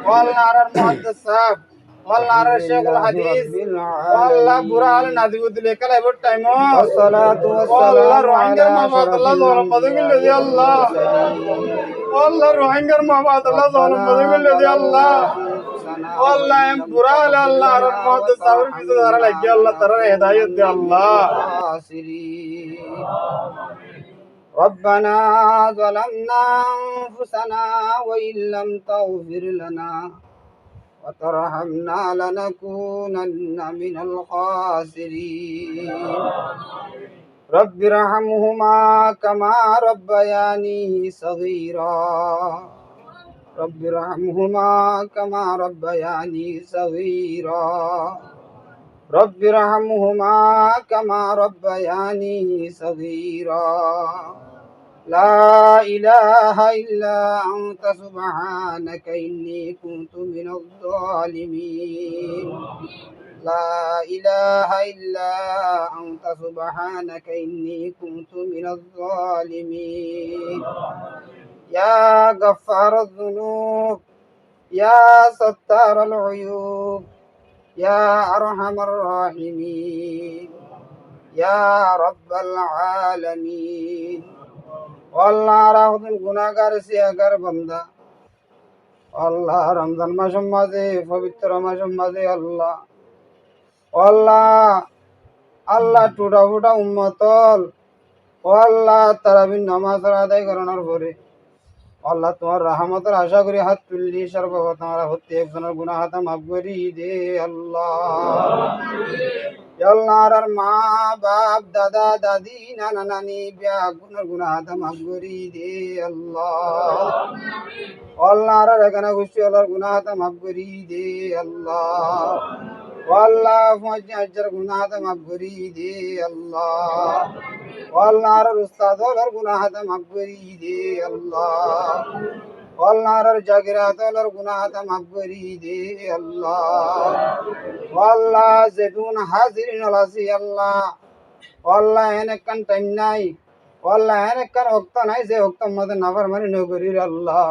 والله على المحدث صاحب والله على الشيخ الحديث والله برال نادي لك لا يبط تايمو والصلاة والله والسلام على روحانجر ما بعد أشرف الله ظلم بدك الذي الأنبياء الله والمرسلين والله روحانجر ما بعد الله ظلم ربنا بدك الذي الله ظلمنا أنفسنا والله وإن ام لم برال تغفر الله على لنا المحدث صاحب في دار وترحمنا لك الله ترى هداية لنكونن من الله الخاسرين ربنا ظلمنا أنفسنا وإن لم تغفر لنا وترحمنا لنكونن من الخاسرين رب ارحمهما كما ربياني صغيرا رب ارحمهما كما ربياني صغيرا رب ارحمهما كما ربياني صغيرا لا إله إلا أنت سبحانك إني كنت من الظالمين لا إله إلا أنت سبحانك إني كنت من الظالمين يا غفار الذنوب يا ستار العيوب يا أرحم الراحمين يا رب العالمين والله রাহুল গুনাহগার সিয়াগার বান্দা আল্লাহ রমজান মাসের মাঝে পবিত্র মাসের মাঝে আল্লাহ আল্লাহ আল্লাহ টুটা ফুটা উম্মতল আল্লাহ তারাবির নামাজ আদায় করানোর পরে আল্লাহ তোমার রহমতের আশা করি হাত তুললি সর্বপ্রথম আমরা প্রত্যেকজনের গুনাহ হাতা মাফ করি দে আল্লাহ আল্লাহ আর মা বাপ দাদা দাদি নানা নানি বিয়া গুনার গুনাহ হাতা মাফ করি দে আল্লাহ আল্লাহ আর এখানে গুছি আল্লাহর গুনাহ হাতা মাফ করি দে আল্লাহ আল্লাহ ফজর গুনাহ হাতা মাফ করি দে আল্লাহ আল্লাহ আর উস্তাদ আল্লাহর গুনাহ হাতা মাফ করি দে আল্লাহ আল্লাহ আর জাগিরাত আল্লাহর গুনাহ হাতা মাফ করি দে আল্লাহ আল্লাহ যেটুন হাজিরিন আলাসি আল্লাহ আল্লাহ এনেকান টাইম নাই আল্লাহ এনেকান ওক্ত নাই যে ওক্তর মধ্যে নাফরমানি নগরী আল্লাহ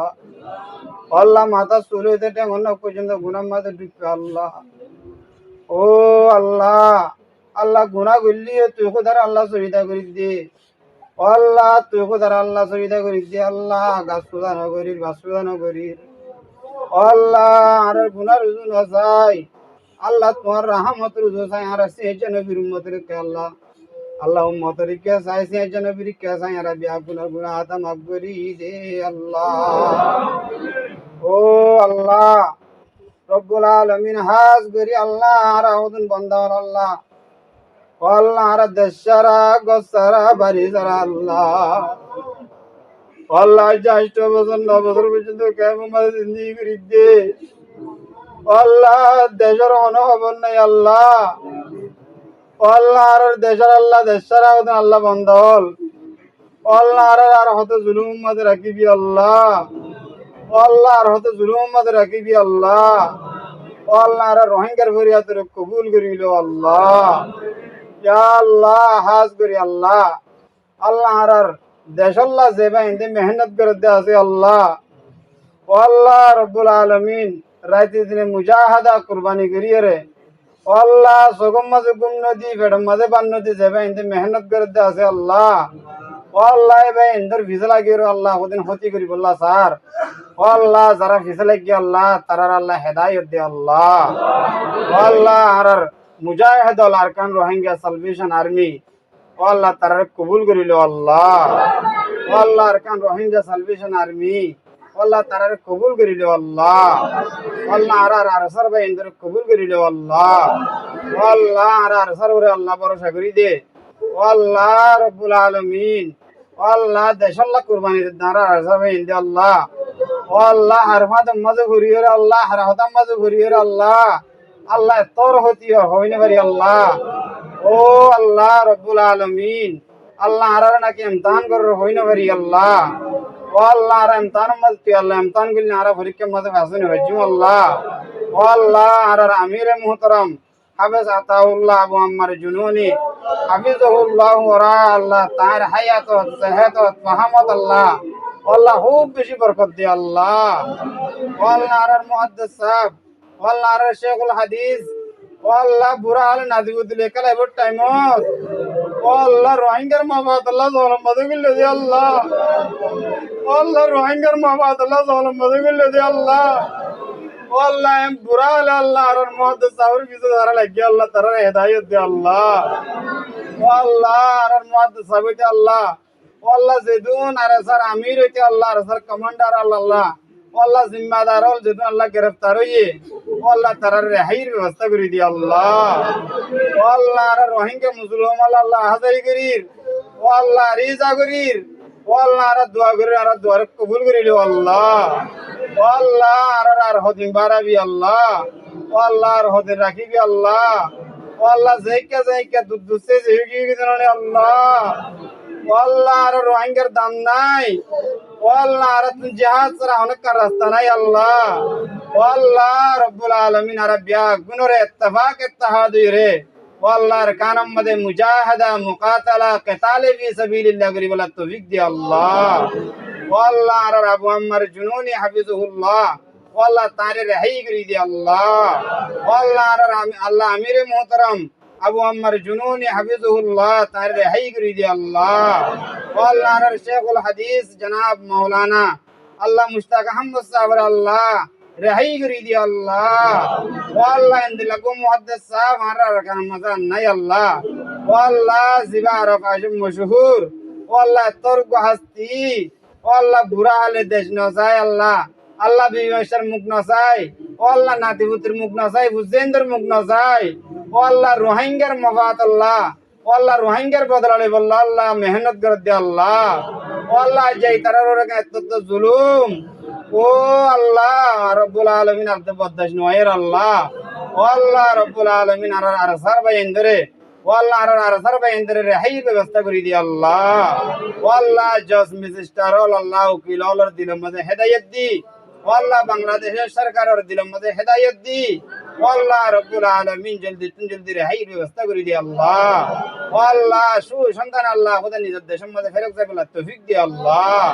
আল্লাহ মাথা চুলে দেটে মনে পর্যন্ত গুনার মাঝে ডুববে আল্লাহ ও আল্লাহ আল্লাহ গুনাহ করলি তুই কোথার আল্লাহ সুবিধা করে দে আল্লাহ তুই কোথার আল্লাহ সুবিধা করে দে আল্লাহ গাছ পূজা নগরীর বাস পূজা নগরীর আল্লাহ আর গুনার রুজু নজাই আল্লাহ তোমার রাহমত রুজু চাই আর সেজ নবীর উম্মতের কে আল্লাহ আল্লাহ উম্মতের কে চাই সেজ নবীর কে চাই আর বিয়া গুনার গুনাহ আতা মাফ করি দে আল্লাহ ও আল্লাহ রব্বুল আলামিন হাজ করি আল্লাহ আর আউদুন বান্দার আল্লাহ আল্লাহ আর দেশরা গসারা বাড়ি যারা আল্লাহ আল্লাহ যাইতো বছর 9 বছর পর্যন্ত কেমন মাঝে জিন্দিগি করি দে আল্লাহ দেশের অনহবন নাই আল্লাহ আল্লাহ আর দেশের আল্লাহ দেশরা আল্লাহ বন্ধ হল আল্লাহ আর হতে জুলুম মাঝে রাখিবি আল্লাহ আল্লাহ আর হতে জুলুম মাঝে রাখিবি আল্লাহ আল্লাহ আর রোহিঙ্গার ফরিয়াদের কবুল করিল আল্লাহ ইয়া আল্লাহ হাজ করি আল্লাহ আল্লাহ আর দেশ আল্লাহ যে বাইন্দে মেহনত করে দে আছে আল্লাহ আল্লাহ রব্বুল আলামিন রাইতে দিনে মুজাহাদা কুরবানি করিয়ে রে আল্লাহ সগম মাঝে গুম নদী বেড়ম মাঝে বান নদী যে বাইন্দে মেহনত করে দে আছে আল্লাহ আল্লাহ ভাই ইন্দর ভিজা লাগিয়ে আল্লাহ ওদিন ক্ষতি করি বললা স্যার আল্লাহ যারা ভিজা লাগিয়ে আল্লাহ তারার আল্লাহ হেদায়ত দে আল্লাহ আল্লাহ আর মুজাহিদ আল আরকান রোহিঙ্গা সালভেশন আর্মি আল্লাহ তারার কবুল করিল আল্লাহ আল্লাহ আরকান রোহিঙ্গা সালভেশন আর্মি আল্লাহ তারার কবুল করিল আল্লাহ আল্লাহ আর আরসার ভাই ইন্দর কবুল করিল আল্লাহ আল্লাহ আর আরসার ওরে আল্লাহ ভরসা করি দে আল্লাহ রব্বুল আলামিন আল্লাহ দেশাল্লাহ কুরবানি দাঁড়া আরসার ভাই ইন্দে আল্লাহ আল্লাহ হারমাদম মাঝে ঘুরিয়ে আল্লাহ হারাহতাম মাঝে ঘুরিয়ে আল্লাহ আল্লাহ তোর হতি হয় না পারি আল্লাহ ও আল্লাহ রব্বুল আলামিন আল্লাহ আর নাকি ইমতাহান করার হয় না পারি আল্লাহ ও আল্লাহ আর ইমতাহান মাঝে তুই আল্লাহ ইমতাহান করলি আর পরীক্ষার মাঝে ভাসুন হয়েছি আল্লাহ ও আল্লাহ আর আমির মুহতারাম হাফেজ আতাউল্লাহ আবু আম্মার জুনুনি হাফিজহুল্লাহ ওরা আল্লাহ তার হায়াত সেহত ফাহামত আল্লাহ আল্লাহ খুব বেশি বরকত দি আল্লাহ। ও আল্লাহ আর মুহাদ্দিস সাহেব, ও আল্লাহ আর শেখুল হাদিস, ও আল্লাহ বুড়া আল নাজিবুদ্দিন লেখালে এবার টাইমত ও আল্লাহ রোহিঙ্গার মাবাদ আল্লাহ জলম বাদুগিল্লে দি আল্লাহ। ও আল্লাহ রোহিঙ্গার মাবাদ আল্লাহ জলম বাদুগিল্লে দি আল্লাহ। ও আল্লাহ এম বুড়া আলে আল্লাহ আর মুহাদ্দিস সাহেবের কিছু ধরা লাগি আল্লাহ তারা হেদায়েত দি আল্লাহ। ও আল্লাহ আর মুহাদ্দিস সাহেব হইতে আল্লাহ, ও আল্লাহ যেদুন আর স্যার আমির হইতে আল্লাহ আর স্যার কমান্ডার আল্লাহ, ও আল্লাহ জিম্মাদার হল যেদুন আল্লাহ গ্রেফতার হইয়ে ও আল্লাহ তারা রেহাইর ব্যবস্থা করে দি আল্লাহ। ও আল্লাহ আর রোহিঙ্গা মুসলমান আল্লাহ হাজারি করির, ও আল্লাহ রিজা করির, ও আল্লাহ আর দোয়া করির আর দোয়ার কবুল করিল আল্লাহ। ও আল্লাহ আর হদিন বাড়াবি আল্লাহ, ও আল্লাহ আর হদিন রাখিবি আল্লাহ। ও আল্লাহ জাইকা দুধে যেহি জানে আল্লাহ। ও আল্লাহ আর রোহিঙ্গার দাম নাই, ও আল্লাহ আর তুমি জাহাজ ছাড়া অনেক রাস্তা নাই আল্লাহ। ও আল্লাহ রব্বুল আলামিন আর বিয়া গুনরে ইত্তেফাক ইত্তেহাদ রে ও আল্লাহ আর কানাম মদে মুজাহাদা মুকাতালা কিতালে ফি সাবিলিল্লাহ গরি বলা তৌফিক দি আল্লাহ। ও আল্লাহ আর আবু আম্মার জুনুনি হাফিজুহুল্লাহ, ও আল্লাহ তারে রেহাই করি দি আল্লাহ। ও আল্লাহ আর আল্লাহ আমিরে মোহতারাম আবু আম্মার জুনুনি হাফিজুহুল্লাহ তারে রেহাই করি দি আল্লাহ। ও আল্লাহ আর শেখুল হাদিস জনাব মাওলানা আল্লাহ মুশতাক আহমদ সাহেব আল্লাহ রেহাই করি দি আল্লাহ। ও আল্লাহ ইনদিলাকু মুহাদ্দিস সাহেব আর কান মজা নাই আল্লাহ। ও আল্লাহ জিবা আরফ আশম মশহুর, ও আল্লাহ তর্ক হাস্তি, ও আল্লাহ বুড়া হালে দেশ নসাই আল্লাহ, আল্লাহ বিবেশের মুখ নসাই, ও আল্লাহ নাতিপুতির মুখ নসাই, হুজেন্দ্র মুখ নসাই, ও আল্লাহ রোহিঙ্গার মফাত আল্লাহ, ও আল্লাহ রোহিঙ্গার বদলালে বলল আল্লাহ মেহনত করে দে আল্লাহ। ও আল্লাহ যাই তারা এত জুলুম, ও আল্লাহ রব্বুল আলামিন আব্দে বদাস নয়ের আল্লাহ। ও আল্লাহ রব্বুল আলামিন আর সার ভাই ইন্দরে, ও আল্লাহ আর সার ভাই ইন্দরে রেহাই ব্যবস্থা করে দি আল্লাহ। ও আল্লাহ জজ মিনিস্টার আল্লাহ উকিল আল্লাহর দিলের মধ্যে হেদায়েত দি, ও আল্লাহ বাংলাদেশের সরকারের দিলের মধ্যে হেদায়েত দি, ও আল্লাহ রব্বুল আলামিন জলদি রেহাই ব্যবস্থা করে দি আল্লাহ। ও আল্লাহ সুসন্তান আল্লাহ খোদা নিজের দেশের মধ্যে ফেরত যাবে তৌফিক দি আল্লাহ।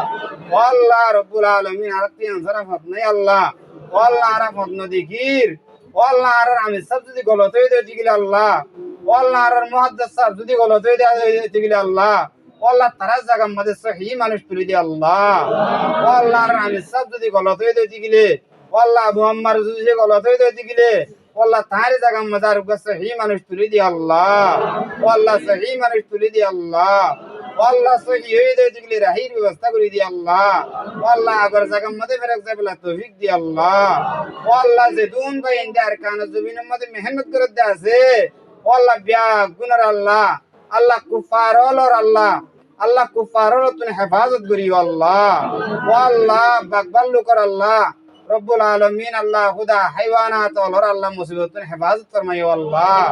ও আল্লাহ রব্বুল আলামিন আর কি আনসার ফত নাই আল্লাহ। ও আল্লাহ আর ফত নদী গির, ও আল্লাহ আর আমি সব যদি গলত হয়ে দেই গিলে আল্লাহ। ও আল্লাহ আর মুহাদ্দিস সাহেব যদি গলত হয়ে দেই গিলে আল্লাহ। ও আল্লাহ তারা জায়গার মধ্যে সহি মানুষ তুলে দি আল্লাহ। ও আল্লাহ আর আমি সব যদি গলত হয়ে দেই গিলে, ও আল্লাহ আবু আম্মার যদি গলত হয়ে দেই গিলে, ও আল্লাহ তারে জায়গার মধ্যে আর সহি মানুষ তুলে দি আল্লাহ। ও আল্লাহ সহি মানুষ তুলে দি আল্লাহ। ও আল্লাহ সহি হয়ে দেই গিলে রাহির ব্যবস্থা করে দি আল্লাহ। ও আল্লাহ আগর জায়গার মধ্যে ফেরক যাবে তৌফিক দি আল্লাহ। ও আল্লাহ যে দুন ভাই ইন্ডিয়ার কানা জমিনের মধ্যে মেহনত করে দে আছে, ও আল্লাহ বিয়া গুনার আল্লাহ, আল্লাহ কুফার হলর আল্লাহ, আল্লাহ কুফারর তুমি হেফাজত করি আল্লাহ। ও আল্লাহ বাকবাল লোকর আল্লাহ রব্বুল আলামিন আল্লাহ খুদা হাইওয়ানাত হলর আল্লাহ মুসিবত হেফাজত ফরমাইও আল্লাহ।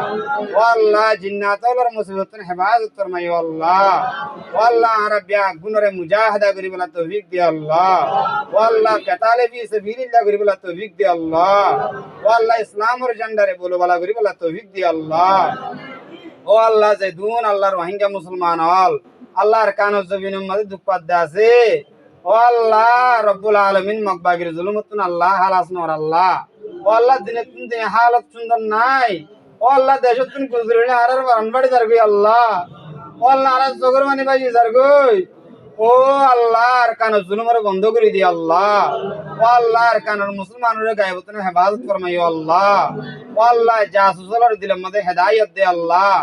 ও আল্লাহ জিন্নাত হলর মুসিবত হেফাজত ফরমাইও আল্লাহ। ও আল্লাহ আর বিয়া গুনরে মুজাহাদা করি বলা তৌফিক দি আল্লাহ। ও আল্লাহ কাতালে ফি সাবিলিল্লাহ করি বলা তৌফিক দি আল্লাহ। ও আল্লাহ ইসলামের ঝান্ডারে বলো বলা করি বলা তৌফিক দি আল্লাহ। ও আল্লাহ যে দুন আল্লাহ রোহিঙ্গা মুসলমান হল আল্লাহর কানজ জমিনের মধ্যে দুঃপাত আছে, ও আল্লাহ রব্বুল আলামিন মকবাগির জুলুমতুন আল্লাহ হালাস নর আল্লাহ। ও আল্লাহ দিনে তুমি হালত সুন্দর নাই, ও আল্লাহ দেশত তুমি গুজরিলে আর বাড়ি যারগই আল্লাহ। ও আল্লাহ আর জগর মানি বাজি যারগই, ও আল্লাহ আর কানজ জুলুমের বন্ধ করে দি আল্লাহ। ও আল্লাহ আর কানর মুসলমানের গায়বতনে হেফাজত ফরমাইও আল্লাহ। ও আল্লাহ জাসুসলর দিলের মধ্যে হেদায়েত দে আল্লাহ।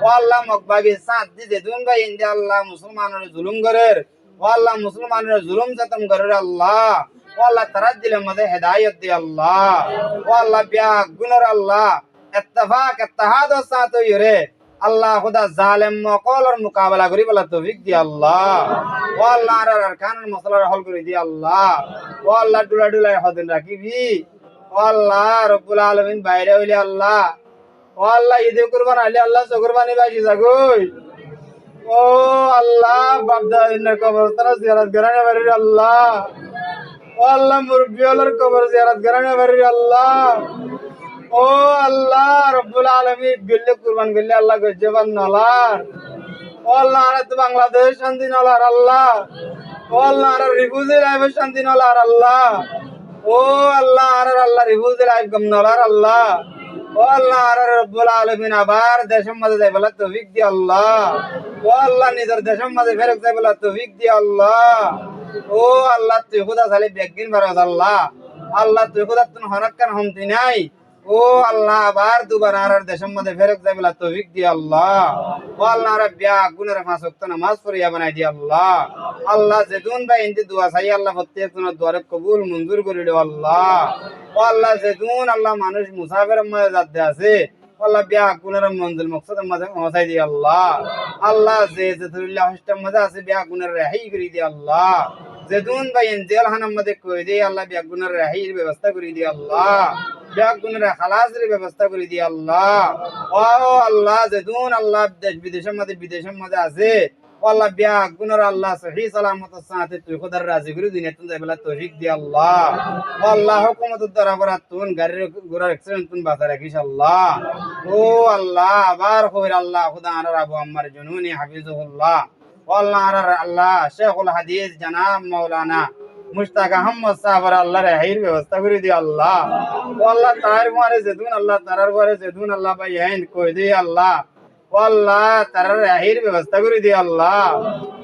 ও আল্লাহ মকবাগি সাথ দি যেতুন ভাই ইন্দি আল্লাহ মুসলমানের জুলুম করের, ও আল্লাহ মুসলমানের জুলুম খতম করের আল্লাহ। ও আল্লাহ তারা দিলের মধ্যে হেদায়েত দে আল্লাহ। ও আল্লাহ বিয়া গুনর আল্লাহ ইত্তেফাক ইত্তেহাদ সাথ হইরে আল্লাহ খুদা জালেম মকলর মুকাবেলা করি বলা তৌফিক দি আল্লাহ। ও আল্লাহ আর কানের মশলার হল করে দি আল্লাহ। ও আল্লাহ ডুলা ডুলাই হদিন রাখিবি। ও আল্লাহ রব্বুল আলামিন বাইরে হইলে আল্লাহ, ও আল্লাহ ঈদে কুরবান আইলে আল্লাহ কুরবানি বাজি যাগই। ও আল্লাহ বাপদা ইন্নার কবরস্থান জিয়ারত করানে বাড়ি আল্লাহ। ও আল্লাহ মুরব্বি হলার কবর জিয়ারত করানে বাড়ি আল্লাহ। ও আল্লাহ রব্বুল আলামিন গল্লে কুরবান গল্লে আল্লাহ গজ্জবান নলার। ও ও আল্লাহ আর বাংলাদেশ শান্তি নলার আল্লাহ ও আল্লাহ আর রিফিউজি লাইফ শান্তি নলার আল্লাহ ও আল্লাহ আর আল্লাহ রিফিউজি লাইফ গম নলার আল্লাহ ও আল্লাহ আর রব্বুল আলামিন আবার দেশের মাঝে যাইবলা তৌফিক দি আল্লাহ ও আল্লাহ নিজের দেশের মাঝে ফেরত যাইবলা তৌফিক দি আল্লাহ ও আল্লাহ তুই খুদা সালি বেগিন বারদ আল্লাহ আল্লাহ তুই খুদা তুন হরক্কান হমতি নাই ও আল্লাহ আবার দুবার আর দেশের মধ্যে ফেরত যাইবলা তৌফিক দি আল্লাহ ও আল্লাহ আর বিয়া গুনের পাঁচ ওয়াক্ত নামাজ পড়িয়া বানাই দি আল্লাহ আল্লাহ যেদুন ভাই ইনতে দোয়া চাই আল্লাহ প্রত্যেকজনের দোয়ারে কবুল মঞ্জুর করিল আল্লাহ ও আল্লাহ যেদুন আল্লাহ মানুষ মুসাফিরের মধ্যে যাতে আছে আল্লাহ বিয়া গুনের মঞ্জুর মকসদের মাঝে পৌঁছাই দি আল্লাহ আল্লাহ যে ধরিল্লাহ হস্টের মধ্যে আছে বিয়া গুনের রেহাই করে দি আল্লাহ যেদুন ভাই জেল হানার মধ্যে কই দি আল্লাহ বিয়া গুনের রেহাইর ব্যবস্থা করে দি আল্লাহ বিয়া গুনের খালাসের ব্যবস্থা করে দি আল্লাহ ও আল্লাহ যেদুন আল্লাহ দেশ বিদেশের মধ্যে আছে আল্লাহ বিয়া গুনের আল্লাহ সহি সালামত সাথে তুই খোদার রাজি করে দুনিয়া তুন যাইবলা তৌফিক দি আল্লাহ আল্লাহ হুকুমত দ্বারা করা তুন গাড়ির ঘোড়ার অ্যাক্সিডেন্ট তুন বাঁচা রাখিস আল্লাহ ও আল্লাহ আবার কইর আল্লাহ খুদা আনার আবু আম্মার জুনুনি হাফিজুল্লাহ আল্লাহ আর আল্লাহ শেখুল হাদিস জনাব মাওলানা মুশতাক আহমদ সাহাবার আল্লাহ রেহাইর ব্যবস্থা করে দি আল্লাহ ও আল্লাহ তার মারে যেদুন আল্লাহ তারার ঘরে যেদুন আল্লাহ ভাই আইন কই দি আল্লাহ ও আল্লাহ তারার রেহাইর ব্যবস্থা করে দি আল্লাহ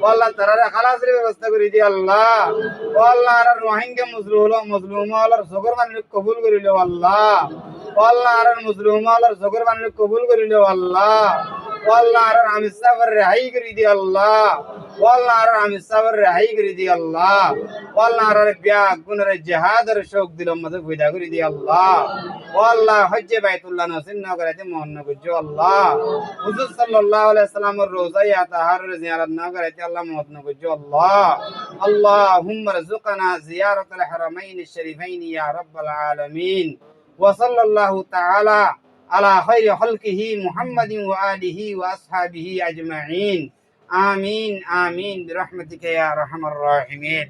ও আল্লাহ তারার খালাসের ব্যবস্থা করে দি আল্লাহ ও আল্লাহ আর রোহিঙ্গা মজলুম আল্লাহর সগর মানিক কবুল করিল আল্লাহ ও আল্লাহ আর মজলুম আল্লাহর সগর মানিক কবুল করিল আল্লাহ ও আল্লাহ আর আমি সাবর রেহাই করে দি আল্লাহ ও আল্লাহ আর আমি সাবর রেহাই করে দি আল্লাহ ও আল্লাহ আর বিয়া গুনের জিহাদের শোক দিল মধ্যে পয়দা করে দি আল্লাহ ও আল্লাহ হজ্জে বাইতুল্লাহ নসিব না করাইতে মন না করছো আল্লাহ হুজুর সাল্লাল্লাহু আলাইহি সাল্লামের রোজায় তাহারুর জিয়ারত না করাইতে আল্লাহ মত না করছো আল্লাহ আল্লাহুম্মা রযুকনা জিয়ারাতাল হারামাইন আশ-শরীফাইন ইয়া রাব্বাল আলামিন ওয়া সাল্লাল্লাহু তাআলা على خير خلقه محمد وآله وأصحابه أجمعين آمين آمين برحمتك يا أرحم الراحمين